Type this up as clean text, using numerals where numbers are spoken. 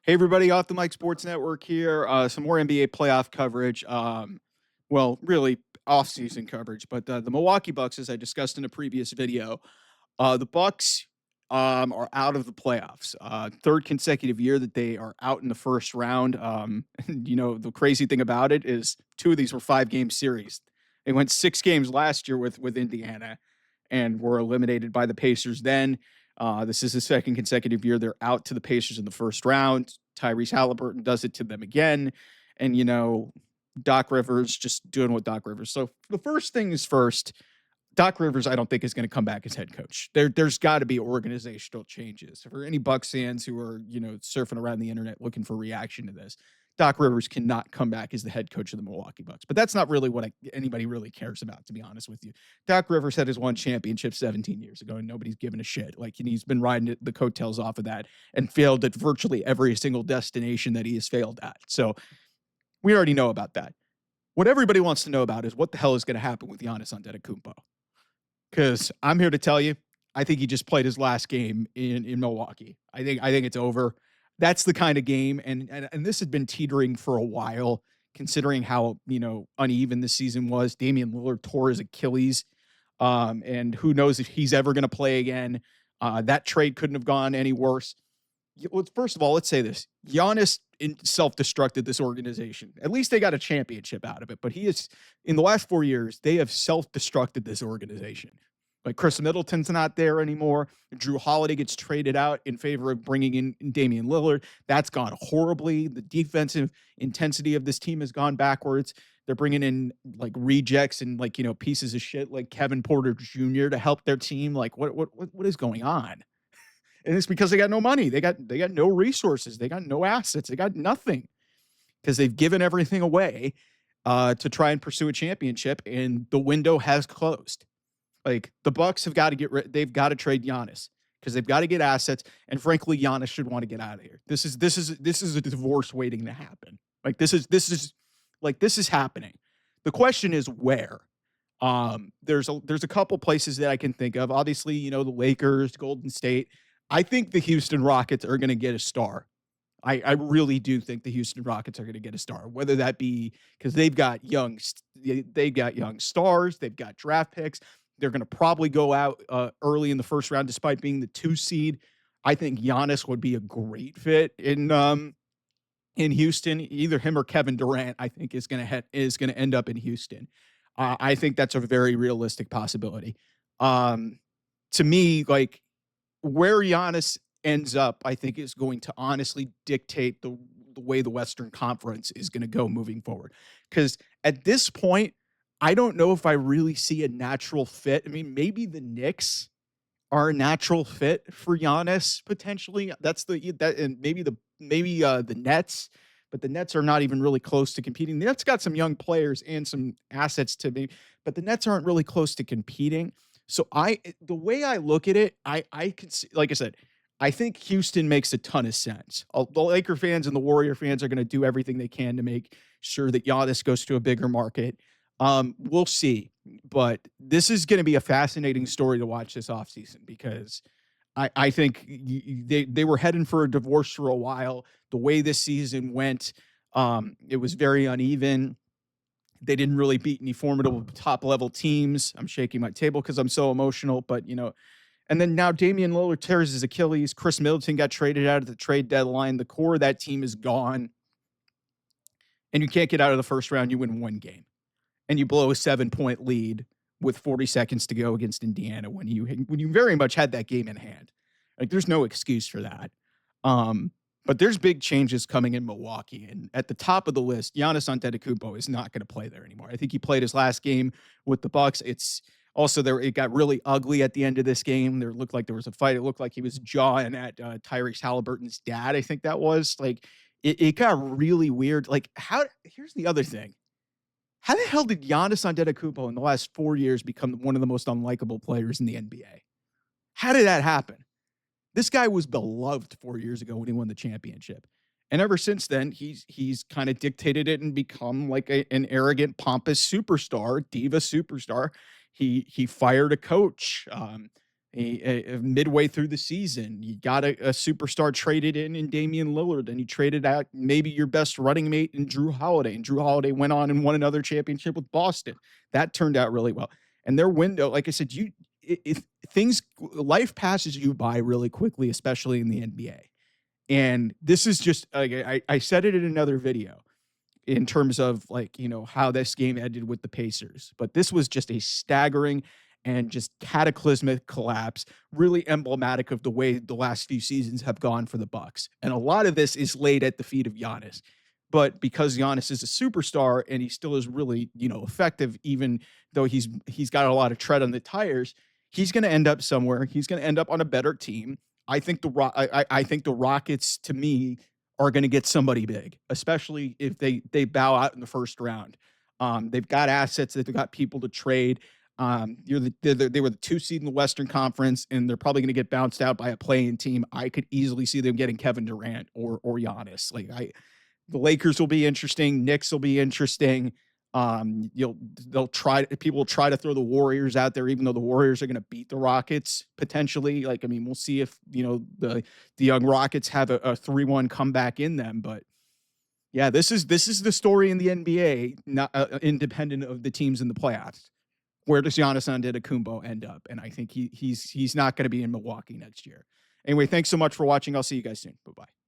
Hey, everybody, off the Mike Sports Network here. Some more NBA playoff coverage. Really off-season coverage, but the Milwaukee Bucks, as I discussed in a previous video, the Bucks are out of the playoffs. Third consecutive year that they are out in the first round. The crazy thing about it is two of these were 5-game series. They went 6 games last year with Indiana and were eliminated by the Pacers then. This is the second consecutive year they're out to the Pacers in the first round. Tyrese Halliburton does it to them again. And, Doc Rivers just doing what Doc Rivers. So the first thing is first, Doc Rivers, I don't think is going to come back as head coach. There's got to be organizational changes. For any Bucks fans who are, surfing around the internet looking for reaction to this, Doc Rivers cannot come back as the head coach of the Milwaukee Bucks. But that's not really what anybody really cares about, to be honest with you. Doc Rivers had his one championship 17 years ago, and nobody's given a shit. And he's been riding the coattails off of that and failed at virtually every single destination that he has failed at. So we already know about that. What everybody wants to know about is what the hell is going to happen with Giannis Antetokounmpo. Because I'm here to tell you, I think he just played his last game in Milwaukee. I think it's over. That's the kind of game, and this had been teetering for a while, considering how uneven this season was. Damian Lillard tore his Achilles, and who knows if he's ever going to play again. That trade couldn't have gone any worse. First of all, let's say this: Giannis self-destructed this organization. At least they got a championship out of it, but he is, in the last 4 years, they have self-destructed this organization. Like Chris Middleton's not there anymore. Drew Holiday gets traded out in favor of bringing in Damian Lillard. That's gone horribly. The defensive intensity of this team has gone backwards. They're bringing in rejects and pieces of shit like Kevin Porter Jr. to help their team. What is going on? And it's because they got no money. They got no resources. They got no assets. They got nothing because they've given everything away to try and pursue a championship, and the window has closed. The Bucks have got to they've got to trade Giannis because they've got to get assets. And frankly, Giannis should want to get out of here. This is a divorce waiting to happen. This is happening. The question is where. There's a couple places that I can think of. Obviously, the Lakers, Golden State. I think the Houston Rockets are going to get a star. I really do think the Houston Rockets are going to get a star, whether that be because they've got young stars, they've got draft picks. They're going to probably go out early in the first round, despite being the 2 seed. I think Giannis would be a great fit in Houston. Either him or Kevin Durant, I think, is going to end up in Houston. I think that's a very realistic possibility. To me, where Giannis ends up, I think, is going to honestly dictate the way the Western Conference is going to go moving forward. Because at this point, I don't know if I really see a natural fit. I mean, maybe the Knicks are a natural fit for Giannis potentially. And maybe the Nets, but the Nets are not even really close to competing. The Nets got some young players and some assets to me, but the Nets aren't really close to competing. So the way I look at it, I could see, like I said, I think Houston makes a ton of sense. The Laker fans and the Warrior fans are going to do everything they can to make sure that Giannis goes to a bigger market. We'll see, but this is going to be a fascinating story to watch this offseason because I think they were heading for a divorce for a while. The way this season went, it was very uneven. They didn't really beat any formidable top-level teams. I'm shaking my table because I'm so emotional, but, and then now Damian Lillard tears his Achilles. Chris Middleton got traded out at the trade deadline. The core of that team is gone, and you can't get out of the first round. You win 1 game. And you blow a 7-point lead with 40 seconds to go against Indiana when you very much had that game in hand. There's no excuse for that. But there's big changes coming in Milwaukee. And at the top of the list, Giannis Antetokounmpo is not going to play there anymore. I think he played his last game with the Bucks. It's also it got really ugly at the end of this game. There looked like there was a fight. It looked like he was jawing at Tyrese Halliburton's dad. I think that was it got really weird. Here's the other thing. How the hell did Giannis Antetokounmpo in the last 4 years become one of the most unlikable players in the NBA? How did that happen? This guy was beloved 4 years ago when he won the championship. And ever since then, he's kind of dictated it and become an arrogant, pompous superstar, diva superstar. He fired a coach. Midway through the season, you got a superstar traded in Damian Lillard, and you traded out maybe your best running mate in Drew Holiday, and Drew Holiday went on and won another championship with Boston. That turned out really well. And their window, like I said, if things life passes you by really quickly, especially in the NBA. And this is just like I said it in another video in terms of like, how this game ended with the Pacers. But this was just a staggering and just cataclysmic collapse, really emblematic of the way the last few seasons have gone for the Bucks. And a lot of this is laid at the feet of Giannis. But because Giannis is a superstar and he still is really, effective, even though he's got a lot of tread on the tires, he's going to end up somewhere. He's going to end up on a better team. I think the Rockets, to me, are going to get somebody big, especially if they bow out in the first round. They've got assets, they've got people to trade. They were the 2 seed in the Western Conference, and they're probably going to get bounced out by a play-in team. I could easily see them getting Kevin Durant or Giannis. The Lakers will be interesting. Knicks will be interesting. People will try to throw the Warriors out there, even though the Warriors are going to beat the Rockets potentially. We'll see if, the young Rockets have a 3-1 comeback in them. But yeah, this is the story in the NBA, not independent of the teams in the playoffs. Where does Giannis Antetokounmpo end up? And I think he's not going to be in Milwaukee next year. Anyway, thanks so much for watching. I'll see you guys soon. Bye-bye.